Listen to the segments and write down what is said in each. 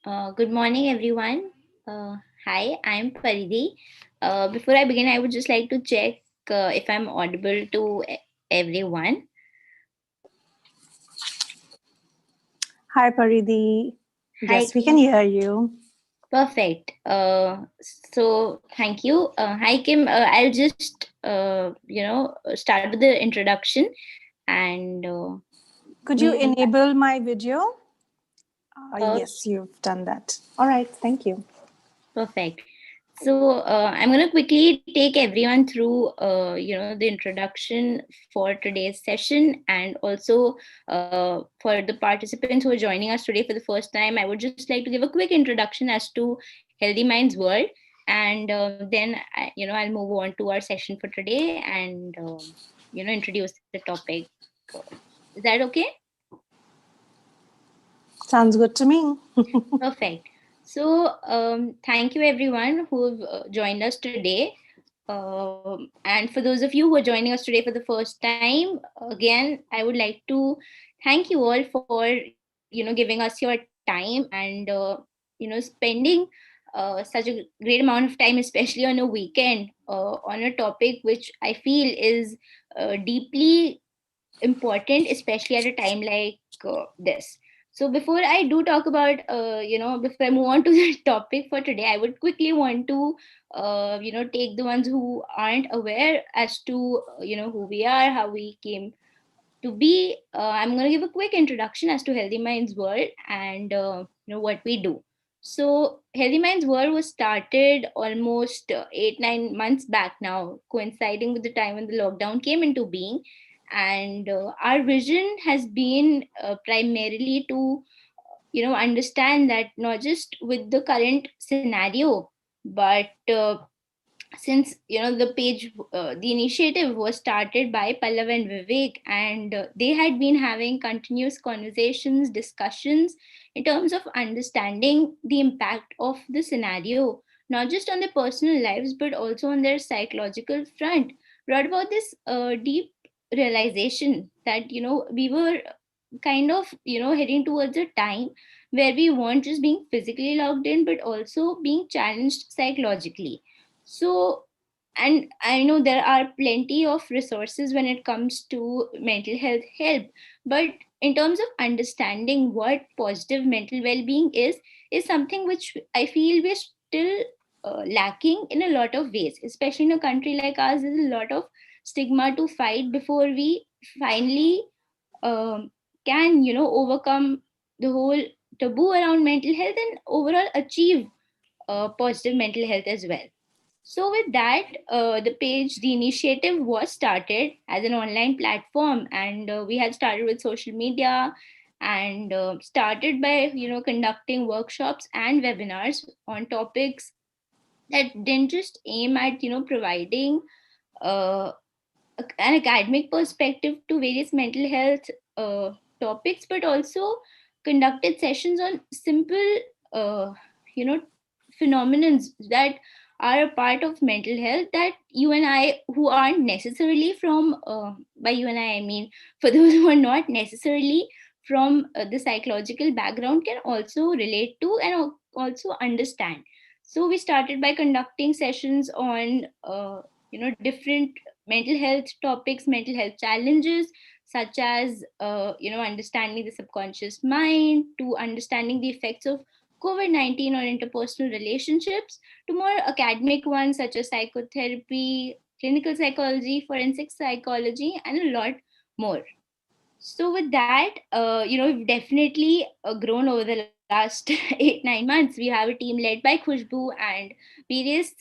Good morning, everyone. Hi, I'm Paridhi. Before I begin, I would just like to check if I'm audible to everyone. Hi, Paridhi. Hi, Yes, we can Kim. hear you. Perfect. So thank you. Hi, Kim. I'll just start with the introduction and Could you we enable my video? uh, Yes, you've done that. All right, thank you. perfect. So I'm going to quickly take everyone through, the introduction for today's session, and also for the participants who are joining us today for the first time. I would just like to give a quick introduction as to Healthy Minds World, and then I'll move on to our session for today, and introduce the topic. Is that okay? Sounds good to me. Perfect. So, thank you everyone who have joined us today. And for those of you who are joining us today for the first time, again, I would like to thank you all for giving us your time and spending such a great amount of time, especially on a weekend, on a topic which I feel is deeply important, especially at a time like this. So before I do talk about, before I move on to the topic for today, I would quickly want to, take the ones who aren't aware as to, who we are, how we came to be. I'm going to give a quick introduction as to Healthy Minds World and, what we do. So Healthy Minds World was started almost 8-9 months back now, coinciding with the time when the lockdown came into being. And our vision has been primarily to understand that not just with the current scenario, but since the page, the initiative was started by Pallav and Vivek, and they had been having continuous conversations, discussions in terms of understanding the impact of the scenario, not just on their personal lives but also on their psychological front. Brought about this deep realization that we were kind of heading towards a time where we weren't just being physically locked in but also being challenged psychologically. So, and I know there are plenty of resources when it comes to mental health help, but in terms of understanding what positive mental well-being is something which I feel we're still lacking in a lot of ways, especially in a country like ours. There's a lot of stigma to fight before we finally um, can overcome the whole taboo around mental health and overall achieve positive mental health as well. So, with that, the initiative was started as an online platform, and we had started with social media and started by conducting workshops and webinars on topics that didn't just aim at providing uh, an academic perspective to various mental health topics, but also conducted sessions on simple, uh, you know, phenomenons that are a part of mental health that you and I, who aren't necessarily from, by you and I mean for those who are not necessarily from the psychological background, can also relate to and also understand. So we started by conducting sessions on, different mental health topics, mental health challenges, such as understanding the subconscious mind, to understanding the effects of COVID-19 on interpersonal relationships, to more academic ones such as psychotherapy, clinical psychology, forensic psychology, and a lot more. So with that, we've definitely grown over the last 8-9 months. We have a team led by Khushbu and various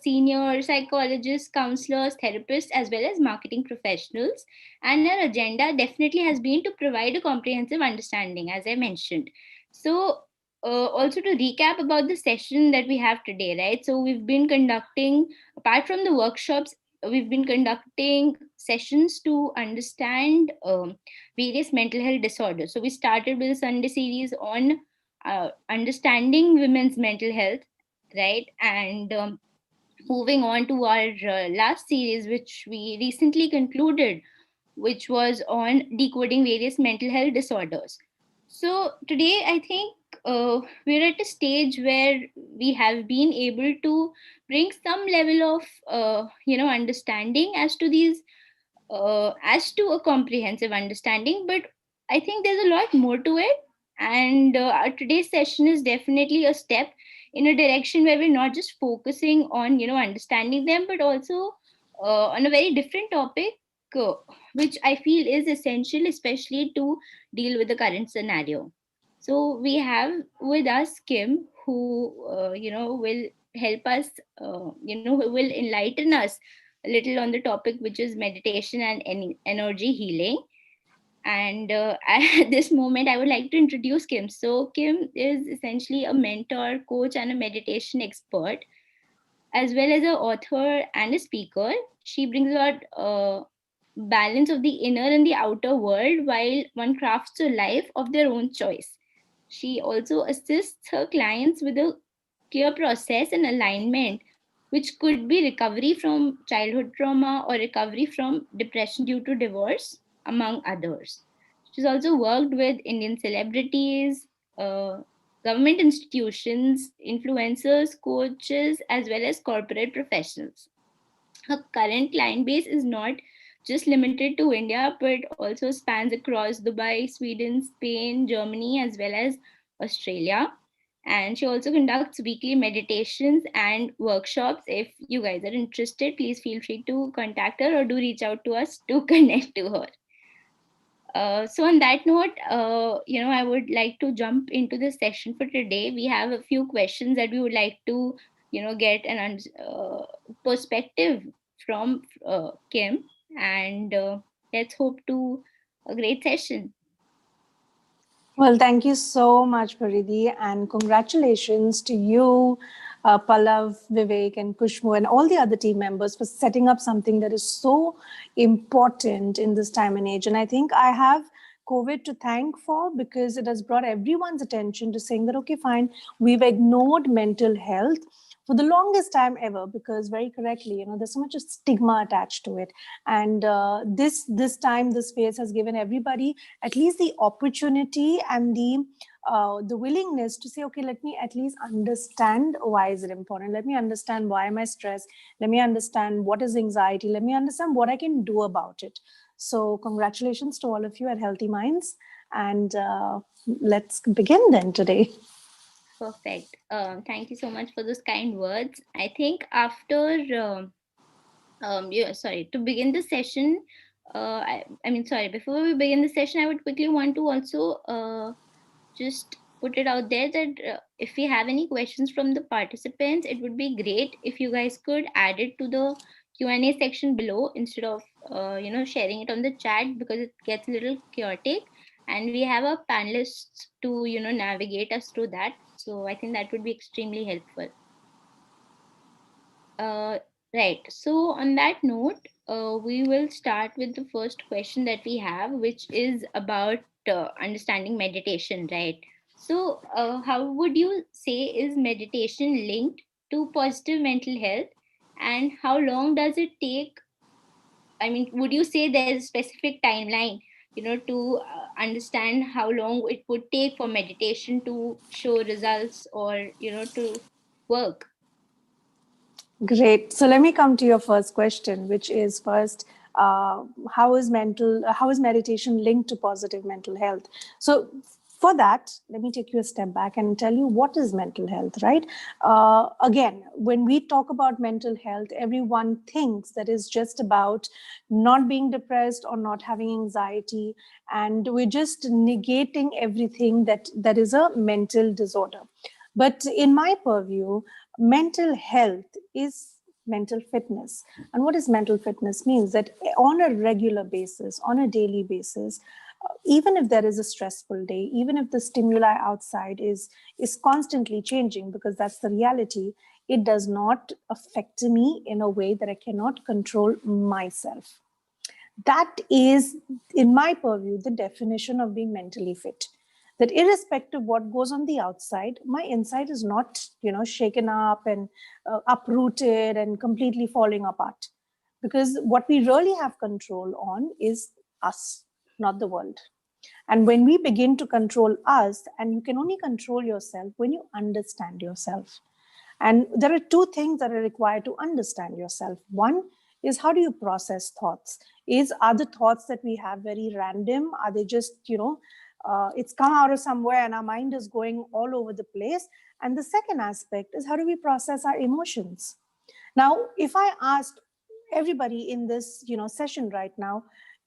senior psychologists, counselors, therapists, as well as marketing professionals. And our agenda definitely has been to provide a comprehensive understanding, as I mentioned. So also to recap about the session that we have today, right? So we've been conducting, apart from the workshops, we've been conducting sessions to understand various mental health disorders. So we started with a Sunday series on understanding women's mental health, right? And moving on to our last series, which we recently concluded, which was on decoding various mental health disorders. So today, I think we're at a stage where we have been able to bring some level of understanding as to a comprehensive understanding, but I think there's a lot more to it. And our today's session is definitely a step in a direction where we're not just focusing on understanding them, but also on a very different topic, uh, which I feel is essential, especially to deal with the current scenario. So we have with us Kim, who will help us, who will enlighten us a little on the topic, which is meditation and energy healing. And at this moment, I would like to introduce Kim. So Kim is essentially a mentor, coach, and a meditation expert, as well as an author and a speaker. She brings about balance of the inner and the outer world while one crafts a life of their own choice. She also assists her clients with a clear process and alignment, which could be recovery from childhood trauma or recovery from depression due to divorce, among others. She's also worked with Indian celebrities, uh, government institutions, influencers, coaches, as well as corporate professionals. Her current client base is not just limited to India, but also spans across Dubai, Sweden, Spain, Germany, as well as Australia. And she also conducts weekly meditations and workshops. If you guys are interested, please feel free to contact her or do reach out to us to connect to her. So on that note, I would like to jump into the session for today. We have a few questions that we would like to, get an perspective from Kim, and let's hope to a great session. Well, thank you so much, Paridhi, and congratulations to you, Pallav, Vivek, and Kushmu, and all the other team members for setting up something that is so important in this time and age. And I think I have COVID to thank for, because it has brought everyone's attention to saying that, okay, fine, we've ignored mental health for the longest time ever, because very correctly, there's so much of stigma attached to it. And this time, this phase has given everybody at least the opportunity and the willingness to say, okay, let me at least understand why is it important. Let me understand why am I stressed. Let me understand what is anxiety. Let me understand what I can do about it. So congratulations to all of you at Healthy Minds. And let's begin then today. Perfect. Thank you so much for those kind words. I think after sorry, to begin the session, sorry, before we begin the session, I would quickly want to also just put it out there that if we have any questions from the participants, it would be great if you guys could add it to the Q&A section below instead of sharing it on the chat, because it gets a little chaotic, and we have our panelists to navigate us through that. So I think that would be extremely helpful. uh, right. So, on that note, we will start with the first question that we have, which is about understanding meditation, right? So, how would you say is meditation linked to positive mental health, and how long does it take? I mean, would you say there's a specific timeline, to understand how long it would take for meditation to show results or, to work? Great. So let me come to your first question, which is first, how is meditation linked to positive mental health? So for that, let me take you a step back and tell you what is mental health, right? Again, when we talk about mental health, everyone thinks that is just about not being depressed or not having anxiety, and we're just negating everything that is a mental disorder. But in my purview, mental health is mental fitness. And what is mental fitness means that on a regular basis, on a daily basis, even if there is a stressful day, even if the stimuli outside is constantly changing, because that's the reality, it does not affect me in a way that I cannot control myself. That is, in my purview, the definition of being mentally fit. That irrespective of what goes on the outside, my inside is not, shaken up and uprooted and completely falling apart. Because what we really have control on is us, not the world. And when we begin to control us, and you can only control yourself when you understand yourself. And there are two things that are required to understand yourself. One is, how do you process thoughts? Are the thoughts that we have very random? Are they just, it's come out of somewhere and our mind is going all over the place? And the second aspect is, how do we process our emotions? Now, if I asked everybody in this, session right now,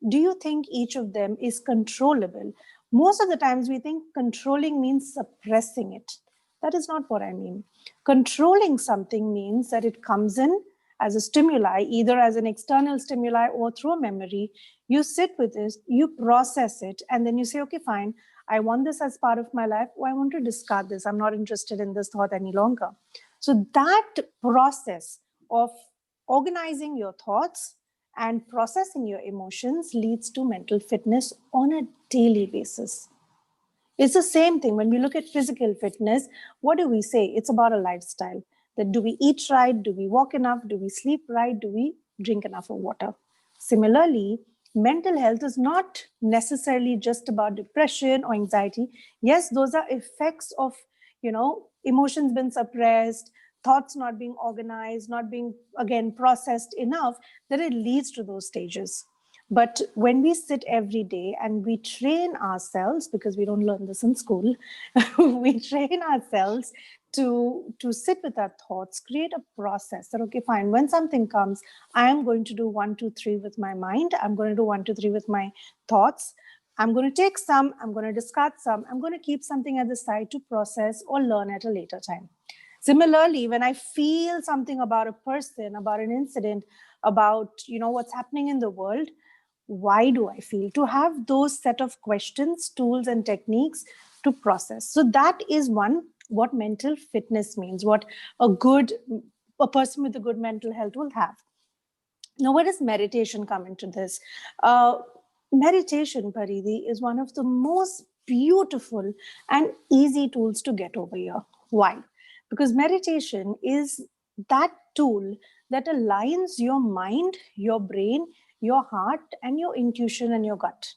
do you think each of them is controllable? Most of the times we think controlling means suppressing it. That is not what I mean. Controlling something means that it comes in as a stimuli, either as an external stimuli or through a memory. You sit with this, you process it, and then you say, okay, fine, I want this as part of my life, or I want to discard this. I'm not interested in this thought any longer. So that process of organizing your thoughts and processing your emotions leads to mental fitness on a daily basis. It's the same thing when we look at physical fitness. What do we say? It's about a lifestyle. That do we eat right? Do we walk enough? Do we sleep right? Do we drink enough of water? Similarly, mental health is not necessarily just about depression or anxiety. Yes, those are effects of, emotions being suppressed, thoughts not being organized, not being, again, processed enough, that it leads to those stages. But when we sit every day and we train ourselves, because we don't learn this in school, we train ourselves to sit with our thoughts, create a process that, okay, fine, when something comes, I am going to do 1, 2, 3 with my mind. I'm going to do 1, 2, 3 with my thoughts. I'm going to take some, I'm going to discard some, I'm going to keep something at the side to process or learn at a later time. Similarly, when I feel something about a person, about an incident, about what's happening in the world, why do I feel? To have those set of questions, tools, and techniques to process. So that is one, what mental fitness means, what a person with a good mental health will have. Now, where does meditation come into this? Meditation, Paridhi, is one of the most beautiful and easy tools to get over here. Why? Because meditation is that tool that aligns your mind, your brain, your heart, and your intuition and your gut.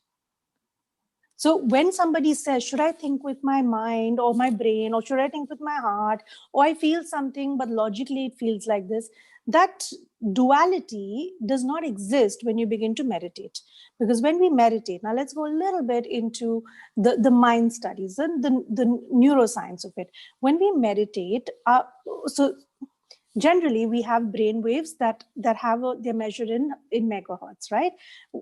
So when somebody says, should I think with my mind or my brain, or should I think with my heart, or I feel something, but logically it feels like this, that duality does not exist when you begin to meditate. Because when we meditate, now let's go a little bit into the mind studies and the neuroscience of it. When we meditate, so generally we have brain waves that have they're measured in megahertz, right?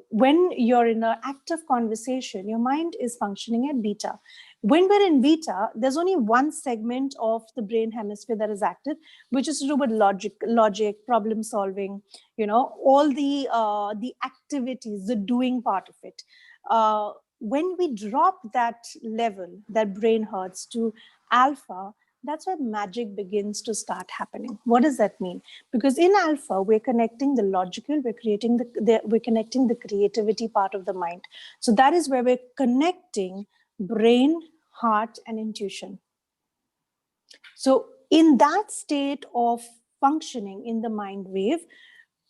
When you're in an active conversation, your mind is functioning at beta. When we're in beta, there's only one segment of the brain hemisphere that is active, which is to do with logic, problem solving, all the activities, the doing part of it. When we drop that level, that brain hertz, to alpha, that's where magic begins to start happening. What does that mean? Because in alpha, we're connecting the logical, we're connecting the creativity part of the mind. So that is where we're connecting brain, heart, and intuition. So in that state of functioning in the mind wave,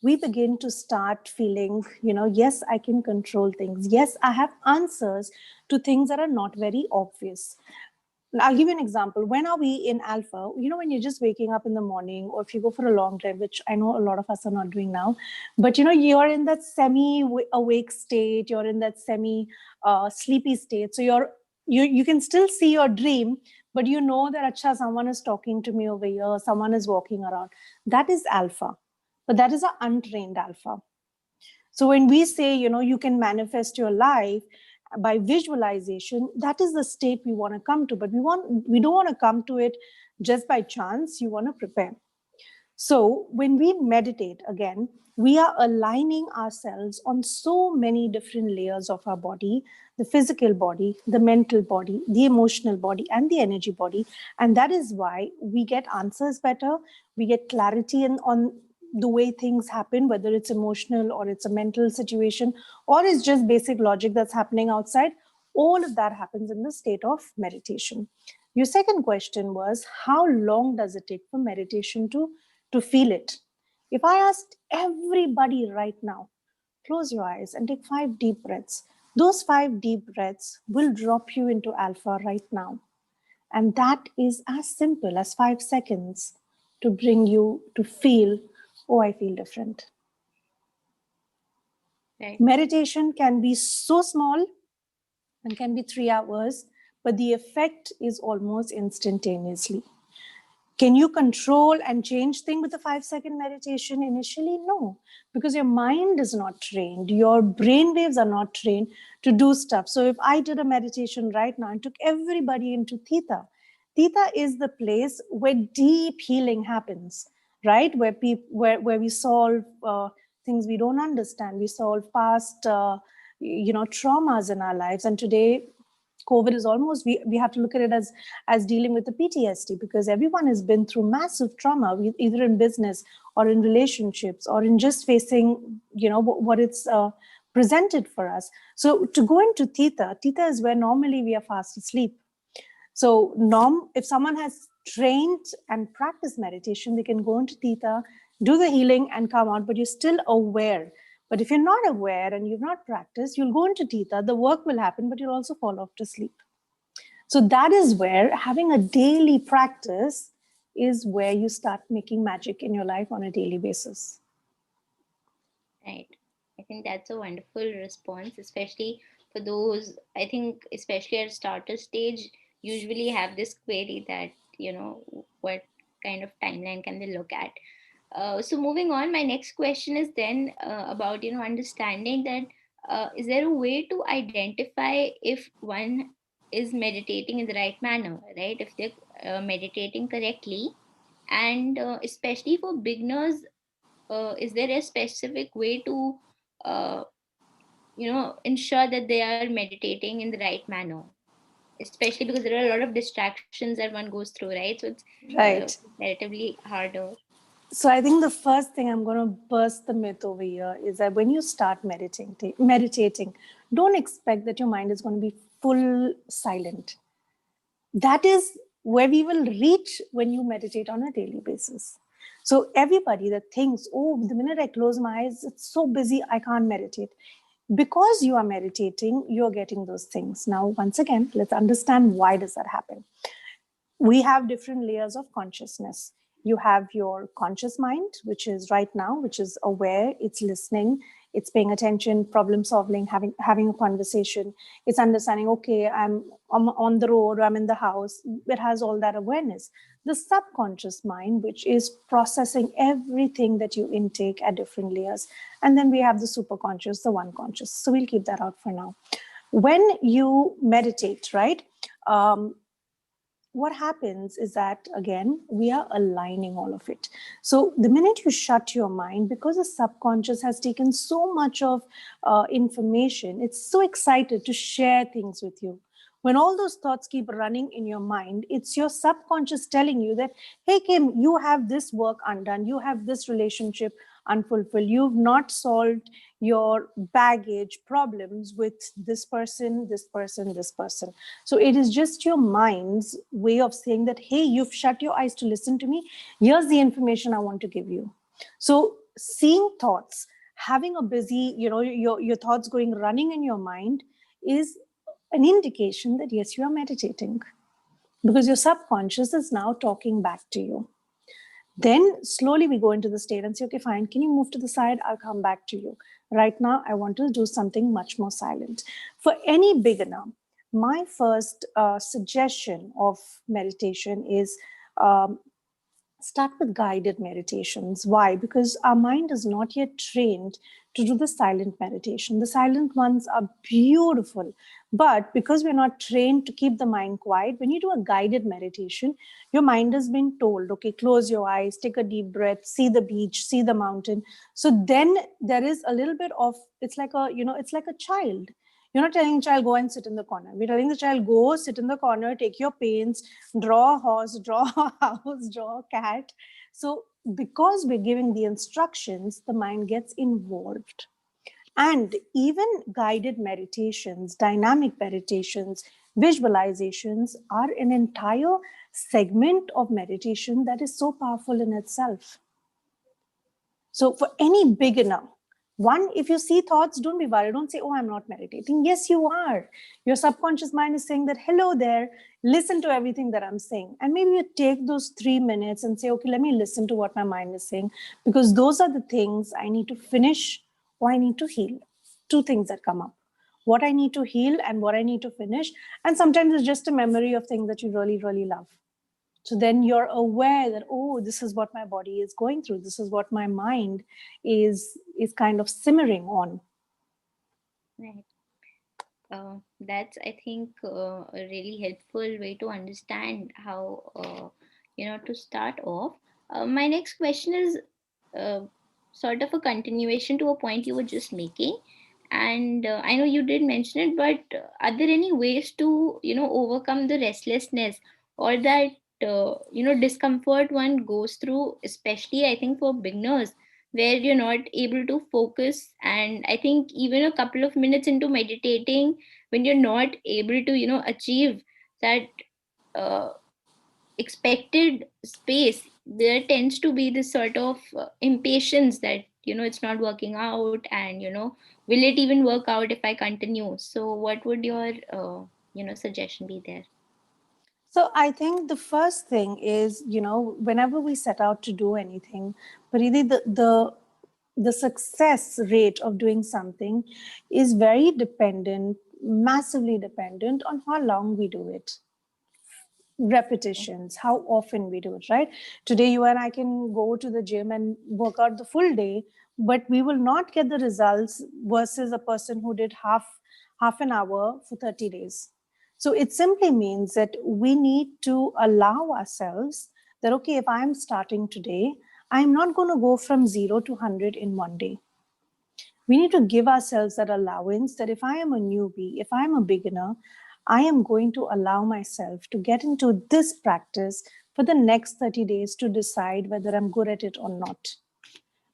we begin to start feeling, yes, I can control things. Yes, I have answers to things that are not very obvious. I'll give you an example. When are we in alpha? When you're just waking up in the morning, or if you go for a long drive, which I know a lot of us are not doing now, but you're in that semi-awake state, you're in that semi-sleepy state. So you can still see your dream, but you know that, acha, someone is talking to me over here, someone is walking around. That is alpha, but that is an untrained alpha. So when we say, you can manifest your life by visualization, that is the state we want to come to. But we don't want to come to it just by chance. You want to prepare. So when we meditate, again, we are aligning ourselves on so many different layers of our body: the physical body, the mental body, the emotional body, and the energy body. And that is why we get answers better. We get clarity on the way things happen, whether it's emotional or it's a mental situation, or it's just basic logic that's happening outside. All of that happens in the state of meditation. Your second question was, how long does it take for meditation to feel it? If I asked everybody right now, close your eyes and take 5 deep breaths. Those 5 deep breaths will drop you into alpha right now. And that is as simple as 5 seconds to bring you to feel, oh, I feel different. Right. Meditation can be so small and can be 3 hours, but the effect is almost instantaneously. Can you control and change things with a 5 second meditation initially? No, because your mind is not trained. Your brain waves are not trained to do stuff. So if I did a meditation right now and took everybody into theta, theta is the place where deep healing happens, right? Where we solve things we don't understand. We solve past, traumas in our lives. And today, COVID is almost, we have to look at it as dealing with the PTSD, because everyone has been through massive trauma, either in business or in relationships or in just facing, what it's presented for us. So to go into theta is where normally we are fast asleep. So if someone has trained and practiced meditation, they can go into theta, do the healing and come out, but you're still aware. But if you're not aware and you've not practiced, you'll go into theta, the work will happen, but you'll also fall off to sleep. So that is where having a daily practice is where you start making magic in your life on a daily basis. Right. I think that's a wonderful response, especially for those, I think, especially at starter stage, usually have this query that, what kind of timeline can they look at? So moving on, my next question is then about, understanding that is there a way to identify if one is meditating in the right manner, right? If they're meditating correctly, and especially for beginners, is there a specific way to uh, ensure that they are meditating in the right manner, especially because there are a lot of distractions that one goes through, right? So it's Right. relatively harder. So I think the first thing I'm going to burst the myth over here is that when you start meditating, don't expect that your mind is going to be full silent. That is where we will reach when you meditate on a daily basis. So everybody that thinks, oh, the minute I close my eyes, it's so busy, I can't meditate. Because you are meditating, you're getting those things. Now, once again, let's understand why does that happen. We have different layers of consciousness. You have your conscious mind, which is right now, which is aware, it's listening, it's paying attention, problem solving, having a conversation. It's understanding, okay, I'm on the road, or I'm in the house. It has all that awareness. The subconscious mind, which is processing everything that you intake at different layers. And then we have the superconscious, the one conscious. So we'll keep that out for now. When you meditate, right? What happens is that, again, we are aligning all of it. So the minute you shut your mind, because the subconscious has taken so much of information, it's so excited to share things with you. When all those thoughts keep running in your mind, it's your subconscious telling you that, hey, Kim, you have this work undone, you have this relationship unfulfilled, you've not solved your baggage problems with this person, this person, this person. So it is just your mind's way of saying that, hey, you've shut your eyes to listen to me. Here's the information I want to give you. So seeing thoughts, having a busy, your thoughts going running in your mind is an indication that, yes, you are meditating, because your subconscious is now talking back to you. Then slowly we go into the state and say, okay, fine, can you move to the side? I'll come back to you. Right now, I want to do something much more silent. For any beginner, my first suggestion of meditation is start with guided meditations. Why? Because our mind is not yet trained to do the silent meditation. The silent ones are beautiful, but because we're not trained to keep the mind quiet, when you do a guided meditation, your mind has been told, okay, close your eyes, take a deep breath, see the beach, see the mountain. So then there is a little bit of, it's like a child. You're not telling the child, go and sit in the corner. We're telling the child, go sit in the corner, take your paints, draw a horse, draw a house, draw a cat. So because we're giving the instructions, the mind gets involved. And even guided meditations, dynamic meditations, visualizations are an entire segment of meditation that is so powerful in itself. So for any beginner, One, if you see thoughts, don't be worried. Don't say, oh, I'm not meditating. Yes, you are. Your subconscious mind is saying that, hello there, listen to everything that I'm saying. And maybe you take those 3 minutes and say, okay, let me listen to what my mind is saying, because those are the things I need to finish or I need to heal. Two things that come up: what I need to heal and what I need to finish. And sometimes it's just a memory of things that you really, really love. So then you're aware that, oh, this is what my body is going through, this is what my mind is kind of simmering on. Right. That's, I think, a really helpful way to understand how, to start off. My next question is uh, sort of a continuation to a point you were just making. And I know you did mention it, but are there any ways to, overcome the restlessness or that, discomfort one goes through, especially, I think, for beginners, where you're not able to focus? And I think even a couple of minutes into meditating, when you're not able to, achieve that uh, expected space, there tends to be this sort of impatience that, it's not working out, and, will it even work out if I continue? So what would your suggestion be there? So I think the first thing is, whenever we set out to do anything, but really the success rate of doing something is very dependent, massively dependent on how long we do it. Repetitions, how often we do it, right? Today you and I can go to the gym and work out the full day, but we will not get the results versus a person who did half an hour for 30 days. So it simply means that we need to allow ourselves that, okay, if I'm starting today, I'm not going to go from 0 to 100 in one day. We need to give ourselves that allowance that if I am a newbie, if I'm a beginner, I am going to allow myself to get into this practice for the next 30 days to decide whether I'm good at it or not.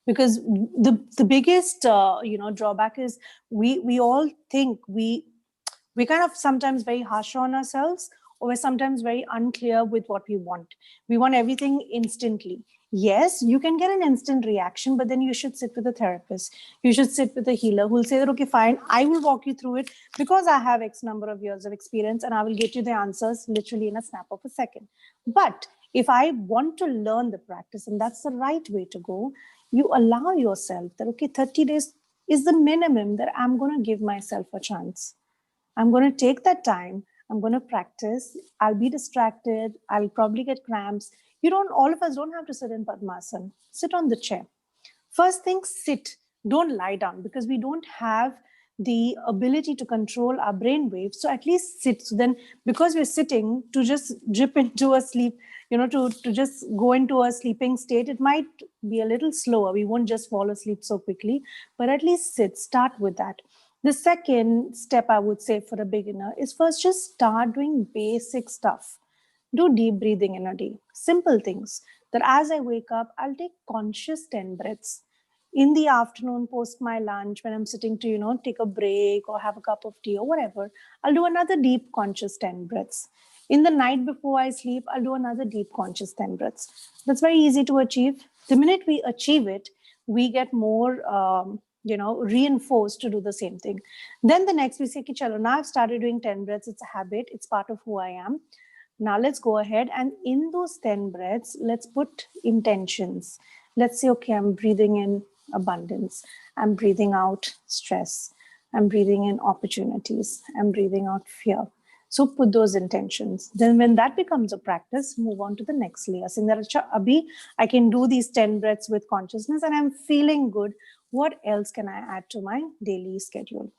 Because the biggest drawback is we all think we're kind of sometimes very harsh on ourselves, or we're sometimes very unclear with what we want. We want everything instantly. Yes, you can get an instant reaction, but then you should sit with a therapist. You should sit with a healer who will say that, okay, fine, I will walk you through it because I have X number of years of experience and I will get you the answers literally in a snap of a second. But if I want to learn the practice, and that's the right way to go, you allow yourself that, okay, 30 days is the minimum that I'm going to give myself a chance. I'm going to take that time. I'm going to practice. I'll be distracted. I'll probably get cramps. All of us don't have to sit in Padmasana. Sit on the chair. First thing, sit. Don't lie down because we don't have the ability to control our brain waves. So at least sit. So then, because we're sitting, to just drip into a sleep, to just go into a sleeping state, it might be a little slower. We won't just fall asleep so quickly, but at least sit. Start with that. The second step I would say for a beginner is first just start doing basic stuff. Do deep breathing in a day. Simple things that as I wake up, I'll take conscious 10 breaths. In the afternoon, post my lunch, when I'm sitting to, take a break or have a cup of tea or whatever, I'll do another deep conscious 10 breaths. In the night before I sleep, I'll do another deep conscious 10 breaths. That's very easy to achieve. The minute we achieve it, we get more reinforced to do the same thing. Then the next we say, ki, chalo, now I've started doing 10 breaths. It's a habit. It's part of who I am. Now let's go ahead and in those 10 breaths, let's put intentions. Let's say, okay, I'm breathing in abundance. I'm breathing out stress. I'm breathing in opportunities. I'm breathing out fear. So put those intentions. Then when that becomes a practice, move on to the next layer. Saying that, Abhi, I can do these 10 breaths with consciousness and I'm feeling good. What else can I add to my daily schedule?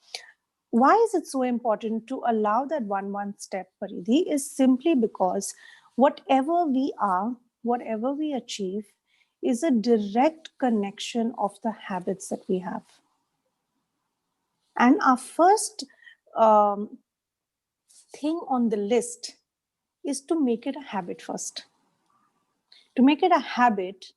Why is it so important to allow that one step, Paridhi, is simply because whatever we are, whatever we achieve, is a direct connection of the habits that we have. And our first thing on the list is to make it a habit first. To make it a habit,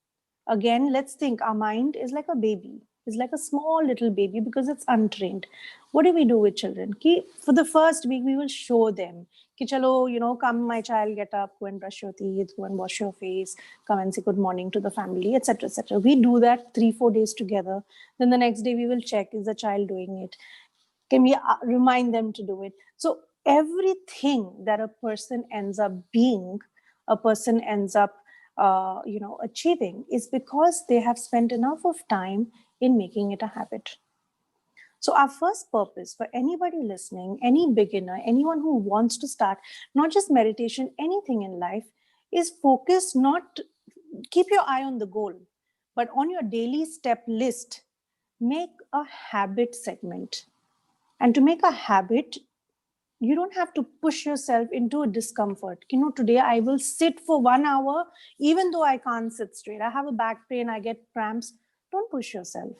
again, let's think our mind is like a baby. is like a small little baby because it's untrained. What do we do with children? For the first week, we will show them, Ki chalo, come, my child, get up, go and brush your teeth, go and wash your face, come and say good morning to the family, etc., etc. We do that 3-4 days together. Then the next day, we will check, is the child doing it? Can we remind them to do it? So everything that a person ends up being, a person ends up achieving, is because they have spent enough of time in making it a habit. So our first purpose for anybody listening, any beginner, anyone who wants to start, not just meditation, anything in life, is focus, not keep your eye on the goal, but on your daily step list, make a habit segment. And to make a habit, you don't have to push yourself into a discomfort. Today I will sit for 1 hour, even though I can't sit straight. I have a back pain, I get cramps. Don't push yourself,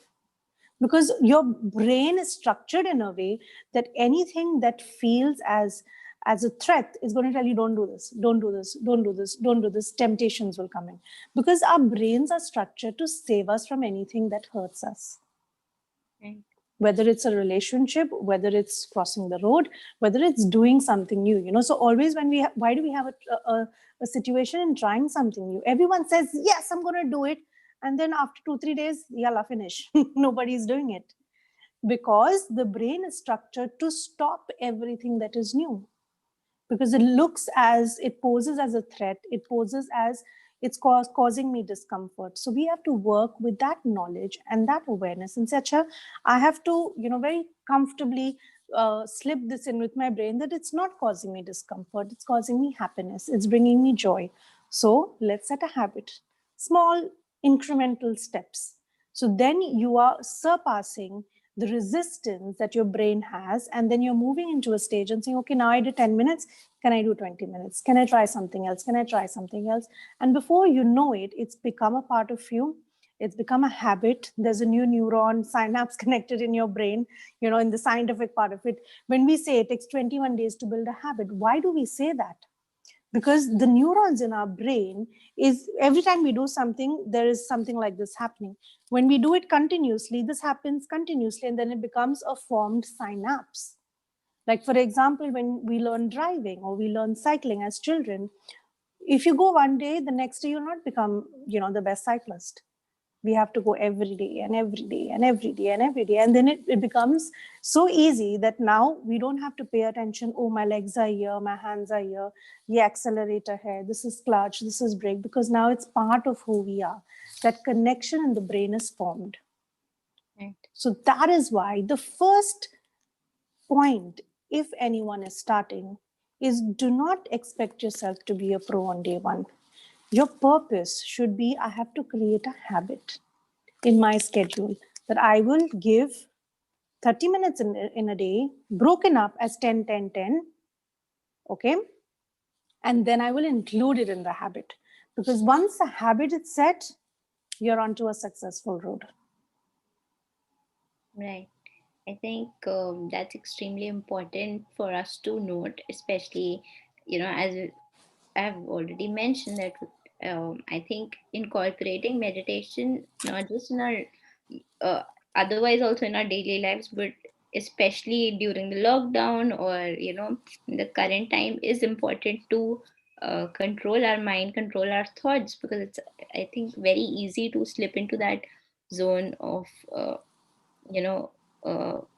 because your brain is structured in a way that anything that feels as a threat is going to tell you, don't do this, don't do this, don't do this, don't do this. Temptations will come in, because our brains are structured to save us from anything that hurts us. Right. Whether it's a relationship, whether it's crossing the road, whether it's doing something new. So always when why do we have a situation in trying something new? Everyone says, yes, I'm going to do it. And then after 2-3 days, yalla, finish. Nobody's doing it. Because the brain is structured to stop everything that is new, because it poses as a threat, it poses as it's causing me discomfort. So we have to work with that knowledge and that awareness and say, I have to very comfortably slip this in with my brain, that it's not causing me discomfort, it's causing me happiness, it's bringing me joy. So let's set a habit, small incremental steps. So then you are surpassing the resistance that your brain has, and then you're moving into a stage and saying, okay, now I did 10 minutes, can I do 20 minutes? Can I try something else? Can I try something else? And before you know it, it's become a part of you. It's become a habit. There's a new neuron synapse connected in your brain, in the scientific part of it. When we say it takes 21 days to build a habit, why do we say that? Because the neurons in our brain is, every time we do something, there is something like this happening. When we do it continuously, this happens continuously, and then it becomes a formed synapse. Like, for example, when we learn driving or we learn cycling as children, if you go one day, the next day you'll not become the best cyclist. We have to go every day and every day and every day and every day. And then it becomes so easy that now we don't have to pay attention. Oh, my legs are here, my hands are here, the accelerator here, this is clutch, this is brake, because now it's part of who we are. That connection in the brain is formed. Right. So that is why the first point, if anyone is starting, is do not expect yourself to be a pro on day one. Your purpose should be, I have to create a habit in my schedule that I will give 30 minutes in a day, broken up as 10, 10, 10. Okay. And then I will include it in the habit. Because once the habit is set, you're onto a successful road. Right. I think that's extremely important for us to note, especially, as I've already mentioned that I think incorporating meditation not just in our uh, otherwise also in our daily lives, but especially during the lockdown or in the current time is important to control our mind, control our thoughts, because it's, I think, very easy to slip into that zone of you know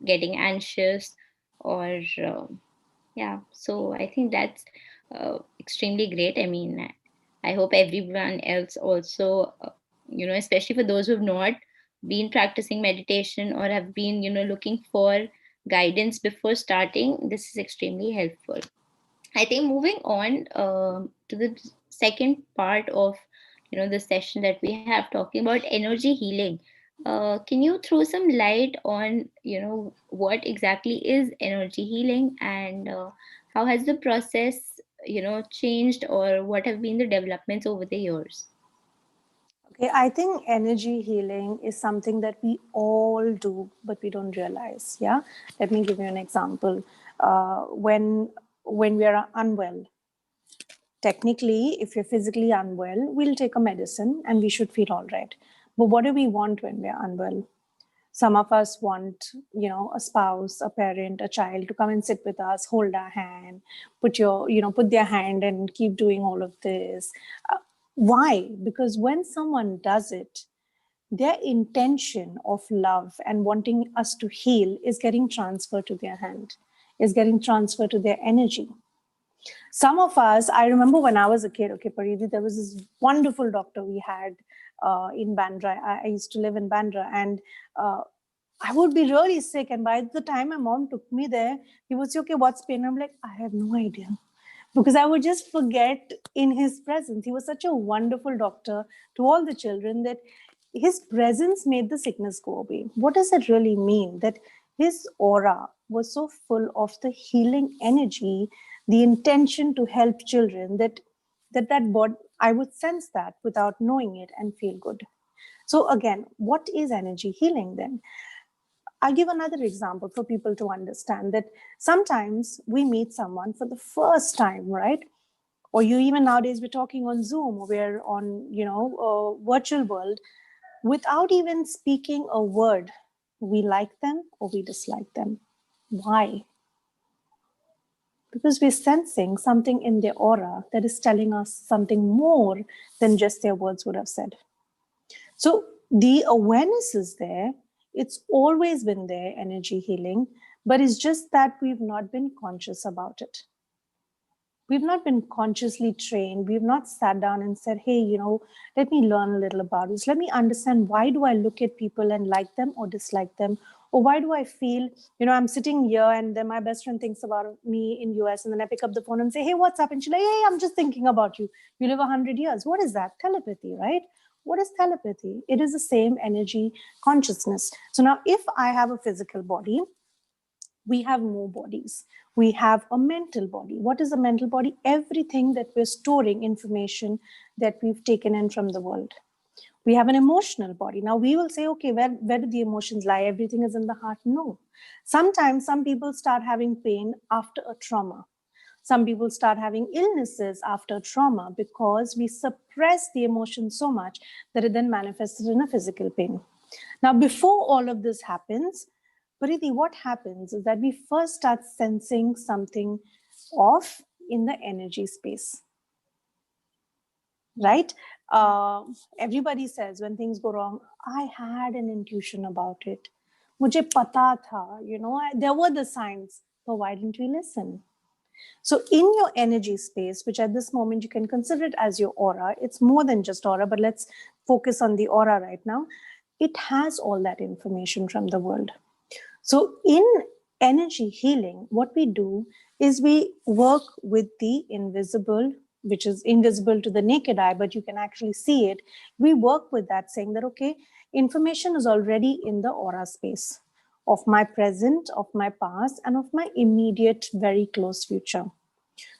getting anxious or yeah. So I think that's extremely great. I mean, I hope everyone else also, especially for those who have not been practicing meditation or have been, looking for guidance before starting, this is extremely helpful. I think moving on to the second part of the session that we have, talking about energy healing. Can you throw some light on what exactly is energy healing, and how has the process changed, or what have been the developments over the years? Okay, I think energy healing is something that we all do, but we don't realize. Yeah, let me give you an example. When we are unwell, technically, if you're physically unwell, we'll take a medicine and we should feel all right. But what do we want when we're unwell? Some of us want, a spouse, a parent, a child to come and sit with us, hold our hand, put their hand and keep doing all of this. Why? Because when someone does it, their intention of love and wanting us to heal is getting transferred to their hand, is getting transferred to their energy. Some of us, I remember when I was a kid, okay, Paridi, there was this wonderful doctor we had in Bandra. I used to live in Bandra, and uh, I would be really sick. And by the time my mom took me there, he would say, okay, what's pain? I'm like, I have no idea. Because I would just forget in his presence. He was such a wonderful doctor to all the children that his presence made the sickness go away. What does it really mean? That his aura was so full of the healing energy, the intention to help children, that body, I would sense that without knowing it and feel good. So again, what is energy healing then? I'll give another example for people to understand that sometimes we meet someone for the first time, right? Or you even nowadays we're talking on Zoom or we're on, a virtual world without even speaking a word. We like them or we dislike them. Why? Because we're sensing something in their aura that is telling us something more than just their words would have said. So the awareness is there. It's always been there, energy healing, but it's just that we've not been conscious about it. We've not been consciously trained. We've not sat down and said, hey, let me learn a little about this. Let me understand, why do I look at people and like them or dislike them? Or why do I feel, I'm sitting here and then my best friend thinks about me in US, and then I pick up the phone and say, hey, what's up? And she's like, hey, I'm just thinking about you. You live 100 years. What is that? Telepathy, right? What is telepathy? It is the same energy consciousness. So now if I have a physical body, we have more bodies. We have a mental body. What is a mental body? Everything that we're storing information that we've taken in from the world. We have an emotional body. Now we will say, okay, where do the emotions lie? Everything is in the heart. No. Sometimes some people start having pain after a trauma. Some people start having illnesses after trauma because we suppress the emotion so much that it then manifested in a physical pain. Now, before all of this happens, Pariti, what happens is that we first start sensing something off in the energy space, right? Everybody says when things go wrong, I had an intuition about it. Mujhe pata tha, there were the signs, but why didn't we listen? So in your energy space, which at this moment you can consider it as your aura, it's more than just aura, but let's focus on the aura right now. It has all that information from the world. So in energy healing, what we do is we work with the invisible, which is invisible to the naked eye, but you can actually see it. We work with that, saying that, okay, information is already in the aura space of my present, of my past, and of my immediate, very close future.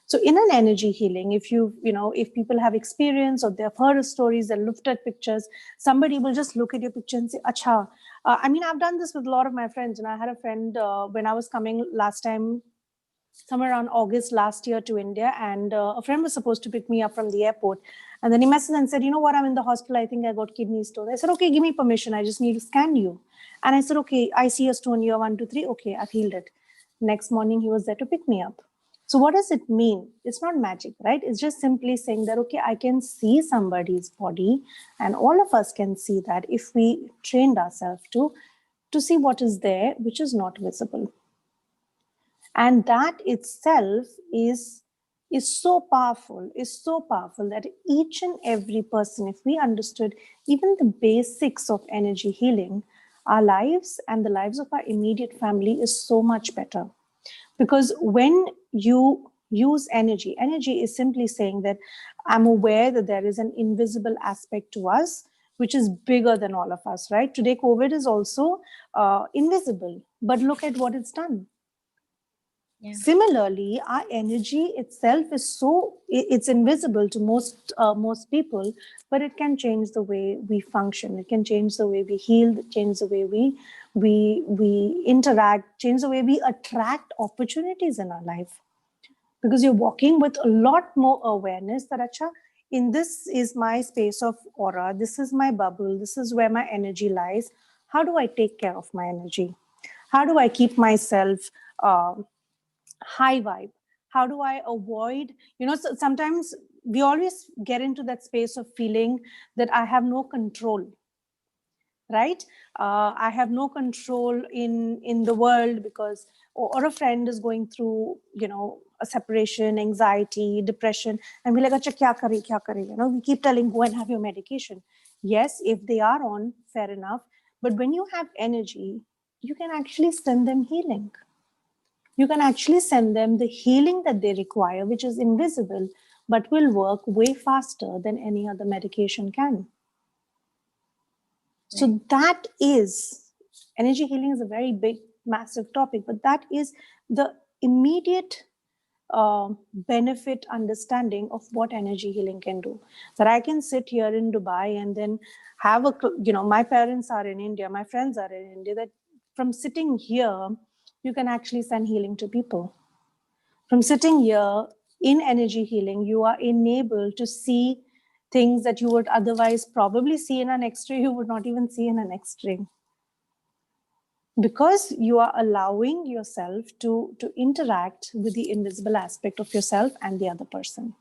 So in an energy healing, if people have experience or they've heard of stories, they looked at pictures, somebody will just look at your picture and say, acha. I've done this with a lot of my friends. And I had a friend when I was coming last time, somewhere around August last year to India, and a friend was supposed to pick me up from the airport. And then he messaged and said, you know what, I'm in the hospital. I think I got kidney stone. I said, okay, give me permission. I just need to scan you. And I said, okay, I see a stone here, 1, 2, 3. Okay, I've healed it. Next morning, he was there to pick me up. So what does it mean? It's not magic, right? It's just simply saying that, okay, I can see somebody's body, and all of us can see that if we trained ourselves to see what is there, which is not visible. And that itself is so powerful, that each and every person, if we understood even the basics of energy healing, our lives and the lives of our immediate family is so much better. Because when you use energy is simply saying that I'm aware that there is an invisible aspect to us which is bigger than all of us, right? Today COVID is also invisible, but look at what it's done. Yeah. Similarly, our energy itself is it's invisible to most people, but it can change the way we function. It can change the way we heal, change the way we interact, change the way we attract opportunities in our life. Because you're walking with a lot more awareness that, acha, in this is my space of aura, this is my bubble, this is where my energy lies. How do I take care of my energy? How do I keep myself high vibe? How do I avoid, so sometimes we always get into that space of feeling that I have no control, right? I have no control in the world because, or a friend is going through, a separation, anxiety, depression, and we're like, acha kya kare, we keep telling, go and have your medication. Yes, if they are on, fair enough, but when you have energy, you can actually send them healing. You can actually send them the healing that they require, which is invisible but will work way faster than any other medication can. Right. So that is, energy healing is a very big, massive topic, but that is the immediate benefit understanding of what energy healing can do. That I can sit here in Dubai and then have a, my parents are in India, my friends are in India, that from sitting here, you can actually send healing to people. From sitting here in energy healing, you are enabled to see things that you would otherwise probably see in an x-ray, you would not even see in an x-ray. Because you are allowing yourself to interact with the invisible aspect of yourself and the other person.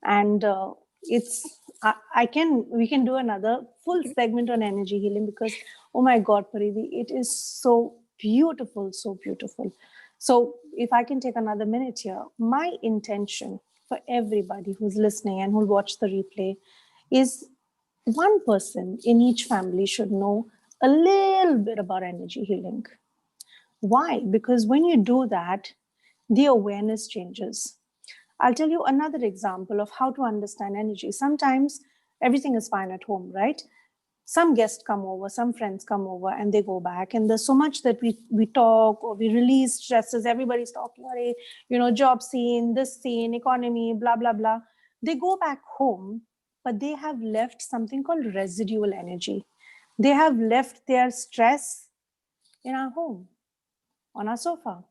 And it's we can do another full segment on energy healing because, oh my God, Parivi, it is so beautiful, so beautiful. So if I can take another minute here, my intention for everybody who's listening and who'll watch the replay is one person in each family should know a little bit about energy healing. Why? Because when you do that, the awareness changes. I'll tell you another example of how to understand energy. Sometimes everything is fine at home, right? Some guests come over, some friends come over, and they go back. And there's so much that we talk or we release stresses. Everybody's talking, job scene, this scene, economy, blah, blah, blah. They go back home, but they have left something called residual energy. They have left their stress in our home, on our sofa,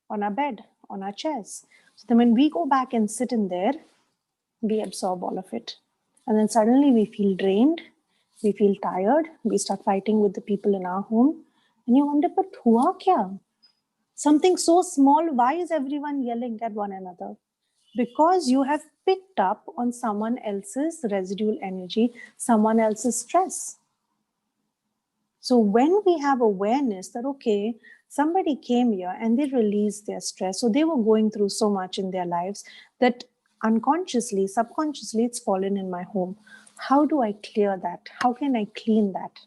on our bed, on our chairs. So then when we go back and sit in there, we absorb all of it. And then suddenly we feel drained, we feel tired, we start fighting with the people in our home. And you wonder, but hua kya? Something so small, why is everyone yelling at one another? Because you have picked up on someone else's residual energy, someone else's stress. So when we have awareness that, okay, somebody came here and they released their stress, so they were going through so much in their lives that unconsciously, subconsciously, it's fallen in my home. How do I clear that? How can I clean that?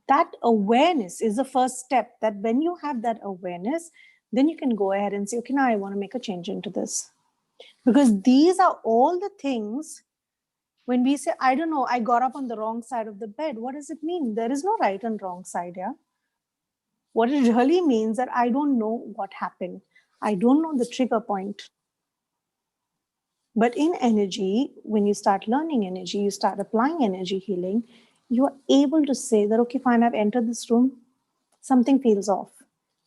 That awareness is the first step. That when you have that awareness, then you can go ahead and say, okay, now I want to make a change into this. Because these are all the things. When we say, I don't know, I got up on the wrong side of the bed, what does it mean? There is no right and wrong side, yeah? What it really means that I don't know what happened. I don't know the trigger point. But in energy, when you start learning energy, you start applying energy healing, you are able to say that, okay, fine, I've entered this room, something feels off.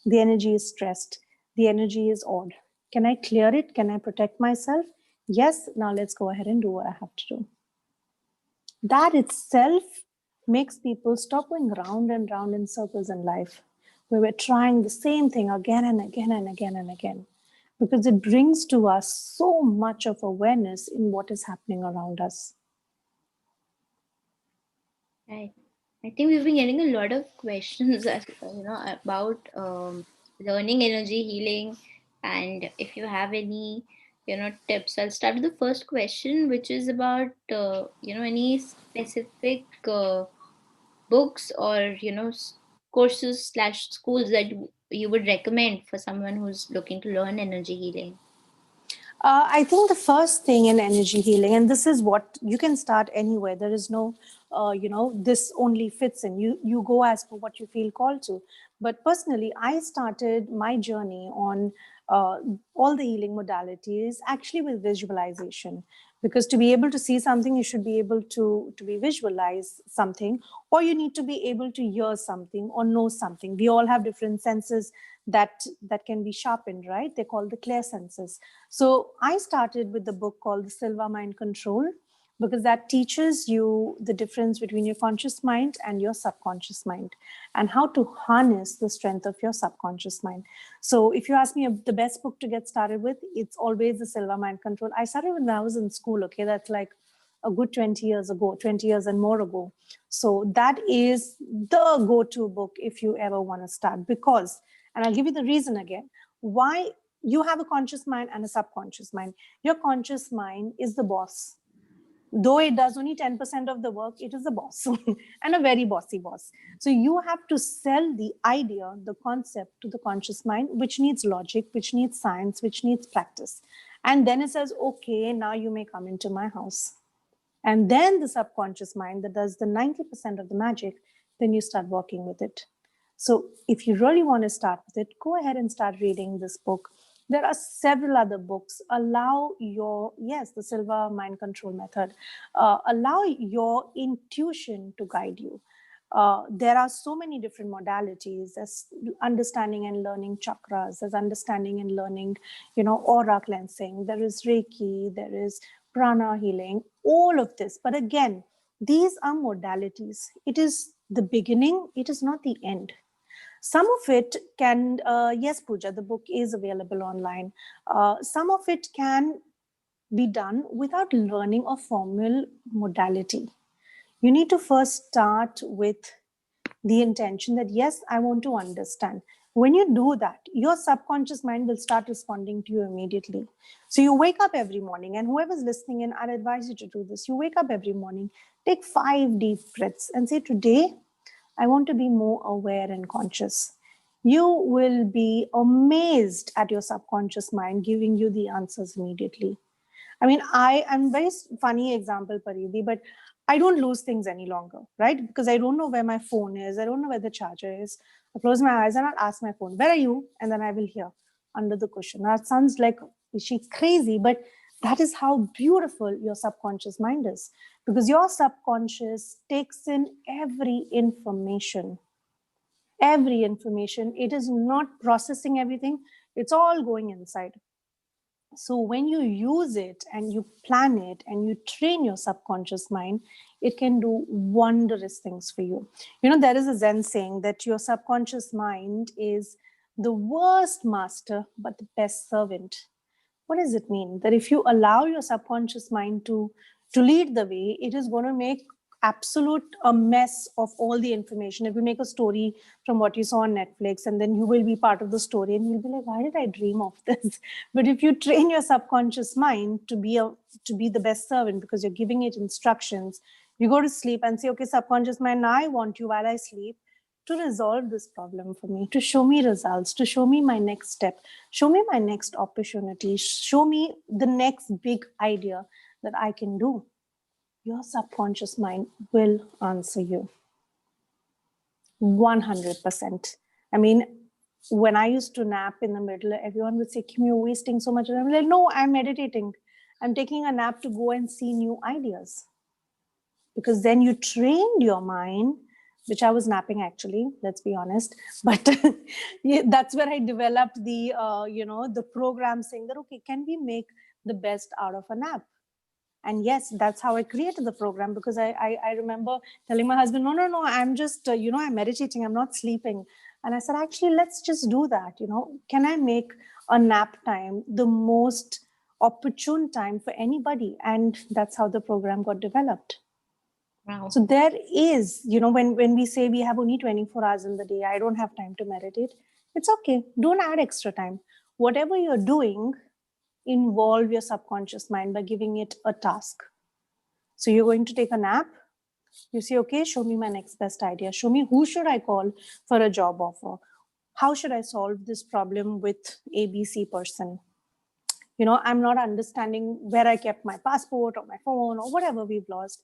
The energy is stressed. The energy is odd. Can I clear it? Can I protect myself? Yes, now let's go ahead and do what I have to do. That itself makes people stop going round and round in circles in life, where we're trying the same thing again and again and again and again, because it brings to us so much of awareness in what is happening around us. Right. I think we've been getting a lot of questions, about learning energy healing, and if you have any, tips, I'll start with the first question, which is about, any specific books or courses slash schools that you would recommend for someone who's looking to learn energy healing. I think the first thing in energy healing, and this is what you can start anywhere. There is no, this only fits in. You go as per what you feel called to. But personally, I started my journey on uh, all the healing modalities actually with visualization, because to be able to see something, you should be able to be visualize something, or you need to be able to hear something or know something. We all have different senses that can be sharpened, right? They're called the clear senses. So I started with the book called The Silva Mind Control because that teaches you the difference between your conscious mind and your subconscious mind, and how to harness the strength of your subconscious mind. So if you ask me the best book to get started with, it's always The Silver Mind Control. I started when I was in school, okay? That's like a good 20 years ago, 20 years and more ago. So that is the go-to book if you ever want to start, because, and I'll give you the reason again, why. You have a conscious mind and a subconscious mind. Your conscious mind is the boss. Though it does only 10% of the work, it is a boss and a very bossy boss. So you have to sell the idea, the concept to the conscious mind, which needs logic, which needs science, which needs practice. And then it says, okay, now you may come into my house. And then the subconscious mind that does the 90% of the magic, then you start working with it. So if you really want to start with it, go ahead and start reading this book. There are several other books. Allow your, yes, the Silver Mind Control Method. Allow your intuition to guide you. There are so many different modalities. There's understanding and learning chakras. There's understanding and learning, aura cleansing. There is Reiki. There is prana healing. All of this. But again, these are modalities. It is the beginning. It is not the end. Some of it can, yes, Pooja, the book is available online. Some of it can be done without learning a formal modality. You need to first start with the intention that, yes, I want to understand. When you do that, your subconscious mind will start responding to you immediately. So you wake up every morning, and whoever's listening in, I'd advise you to do this. You wake up every morning, take 5 deep breaths and say, today, I want to be more aware and conscious. You will be amazed at your subconscious mind giving you the answers immediately. I mean, I'm very funny example, Paridi, but I don't lose things any longer, right? Because I don't know where my phone is. I don't know where the charger is. I close my eyes and I'll ask my phone, where are you? And then I will hear under the cushion. Now, it sounds like, is she crazy? But that is how beautiful your subconscious mind is, because your subconscious takes in every information. Every information. It is not processing everything. It's all going inside. So when you use it and you plan it and you train your subconscious mind, it can do wondrous things for you. There is a Zen saying that your subconscious mind is the worst master, but the best servant. What does it mean? That if you allow your subconscious mind to lead the way, it is going to make absolute a mess of all the information. It will make a story from what you saw on Netflix, and then you will be part of the story and you'll be like, why did I dream of this? But if you train your subconscious mind to be the best servant, because you're giving it instructions, you go to sleep and say, okay, subconscious mind, now I want you while I sleep to resolve this problem for me, to show me results, to show me my next step, show me my next opportunity, show me the next big idea that I can do. Your subconscious mind will answer you 100%. I mean, when I used to nap in the middle, everyone would say, Kim, you're wasting so much. And I'm like, no, I'm meditating. I'm taking a nap to go and see new ideas. Because then you trained your mind, which I was napping actually, let's be honest. But that's where I developed the program saying that, okay, can we make the best out of a nap? And yes, that's how I created the program, because I remember telling my husband, no, I'm just, I'm meditating, I'm not sleeping. And I said, actually, let's just do that. Can I make a nap time the most opportune time for anybody? And that's how the program got developed. Wow. So there is, when we say we have only 24 hours in the day, I don't have time to meditate. It's okay. Don't add extra time. Whatever you're doing, involve your subconscious mind by giving it a task. So you're going to take a nap. You say, okay, show me my next best idea. Show me who should I call for a job offer. How should I solve this problem with ABC person? I'm not understanding where I kept my passport or my phone or whatever we've lost.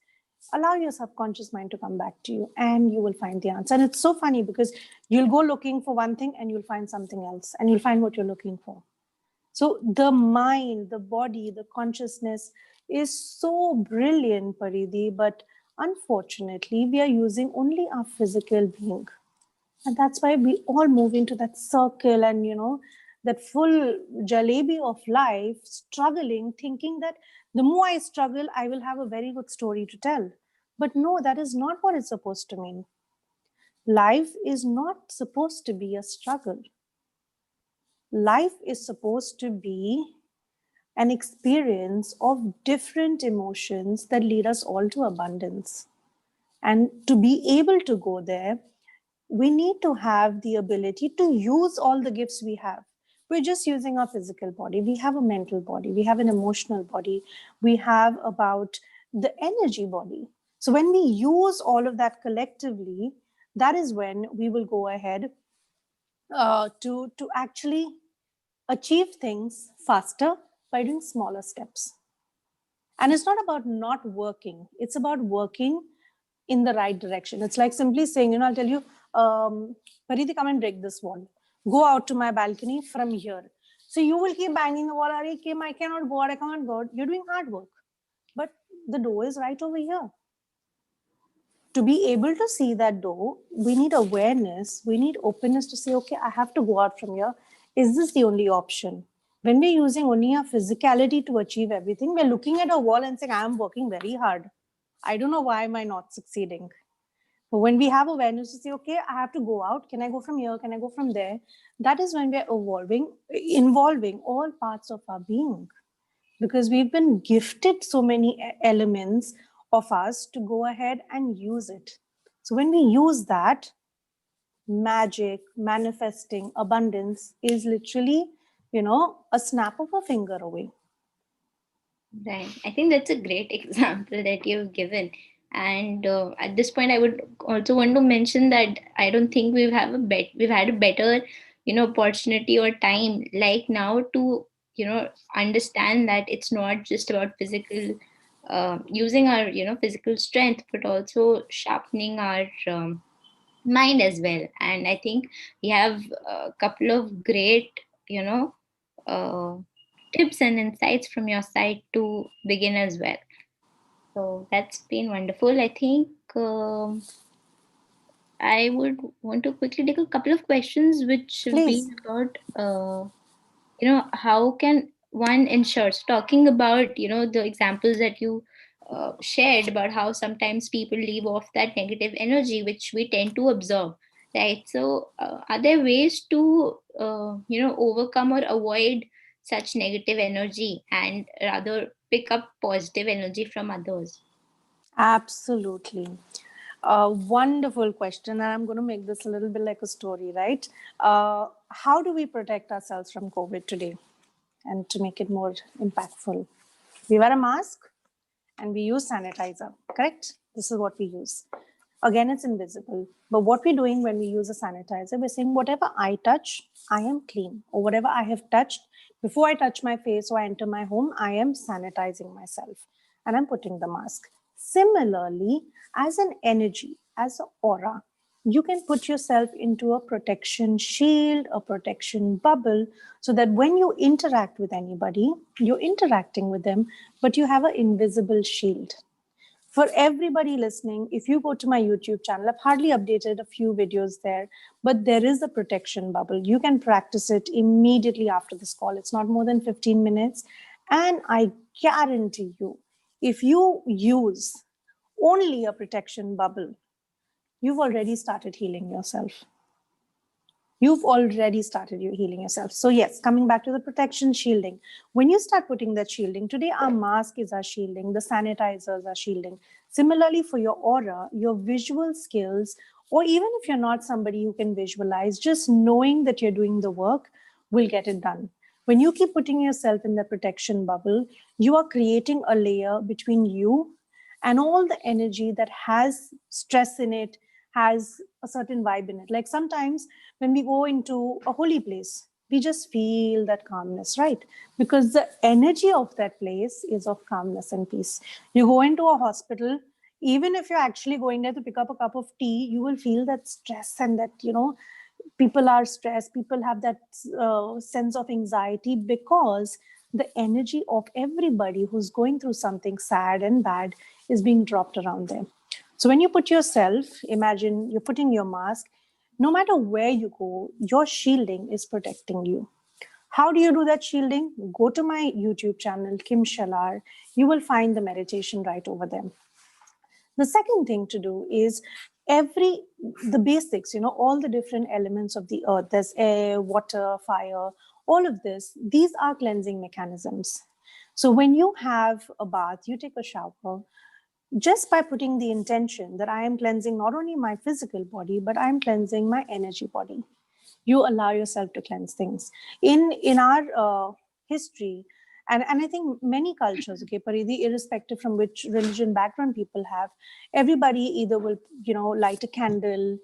Allow your subconscious mind to come back to you and you will find the answer. And it's so funny because you'll go looking for one thing and you'll find something else and you'll find what you're looking for. So the mind, the body, the consciousness is so brilliant, Paridhi, but unfortunately, we are using only our physical being. And that's why we all move into that circle and, that full jalebi of life, struggling, thinking that The more I struggle, I will have a very good story to tell. But no, that is not what it's supposed to mean. Life is not supposed to be a struggle. Life is supposed to be an experience of different emotions that lead us all to abundance. And to be able to go there, we need to have the ability to use all the gifts we have. We're just using our physical body. We have a mental body. We have an emotional body. We have about the energy body. So when we use all of that collectively, that is when we will go ahead to actually achieve things faster by doing smaller steps. And it's not about not working, it's about working in the right direction. It's like simply saying, I'll tell you, Pariti, come and break this wall. Go out to my balcony from here. So you will keep banging the wall. Kim, I cannot go out, I cannot go out. You're doing hard work. But the door is right over here. To be able to see that door, we need awareness, we need openness to say, okay, I have to go out from here. Is this the only option? When we're using only our physicality to achieve everything, we're looking at a wall and saying, I am working very hard. I don't know why am I not succeeding. But when we have awareness to say, okay, I have to go out. Can I go from here? Can I go from there? That is when we're involving all parts of our being, because we've been gifted so many elements of us to go ahead and use it. So when we use that, magic, manifesting, abundance is literally, a snap of a finger away. Right. I think that's a great example that you've given. And at this point, I would also want to mention that I don't think we've had a better, opportunity or time like now to, understand that it's not just about physical, using our, physical strength, but also sharpening our mind as well. And I think we have a couple of great, uh, tips and insights from your side to begin as well. So that's been wonderful. I think I would want to quickly take a couple of questions which have been Please. about, how can one ensure, so talking about, the examples that you shared about how sometimes people leave off that negative energy which we tend to observe, right? So are there ways to overcome or avoid such negative energy and rather pick up positive energy from others? Absolutely. A wonderful question. And I'm going to make this a little bit like a story, right? How do we protect ourselves from COVID today? And to make it more impactful, we wear a mask and we use sanitizer, correct? This is what we use. Again, it's invisible. But what we're doing when we use a sanitizer, we're saying, whatever I touch, I am clean. Or whatever I have touched, before I touch my face or I enter my home, I am sanitizing myself and I'm putting the mask. Similarly, as an energy, as an aura, you can put yourself into a protection shield, a protection bubble, so that when you interact with anybody, you're interacting with them, but you have an invisible shield. For everybody listening, if you go to my YouTube channel, I've hardly updated a few videos there, but there is a protection bubble. You can practice it immediately after this call. It's not more than 15 minutes. And I guarantee you, if you use only a protection bubble, you've already started healing yourself. You've already started you healing yourself. So yes, coming back to the protection shielding. When you start putting that shielding, today our mask is our shielding, the sanitizers are shielding. Similarly for your aura, your visual skills, or even if you're not somebody who can visualize, just knowing that you're doing the work will get it done. When you keep putting yourself in the protection bubble, you are creating a layer between you and all the energy that has stress in it, has a certain vibe in it. Like sometimes when we go into a holy place, we just feel that calmness, right? Because the energy of that place is of calmness and peace. You go into a hospital, even if you're actually going there to pick up a cup of tea, you will feel that stress and that, people are stressed, people have that sense of anxiety, because the energy of everybody who's going through something sad and bad is being dropped around them. So when you put yourself, imagine you're putting your mask, no matter where you go, your shielding is protecting you. How do you do that shielding? Go to my YouTube channel, Kim Shalar. You will find the meditation right over there. The second thing to do is every the basics, all the different elements of the earth. There's air, water, fire, all of this. These are cleansing mechanisms. So when you have a bath, you take a shower, just by putting the intention that I am cleansing not only my physical body, but I'm cleansing my energy body, you allow yourself to cleanse things. In our history, and I think many cultures, okay, Paridhi, irrespective from which religion background people have, everybody either will, light a candle,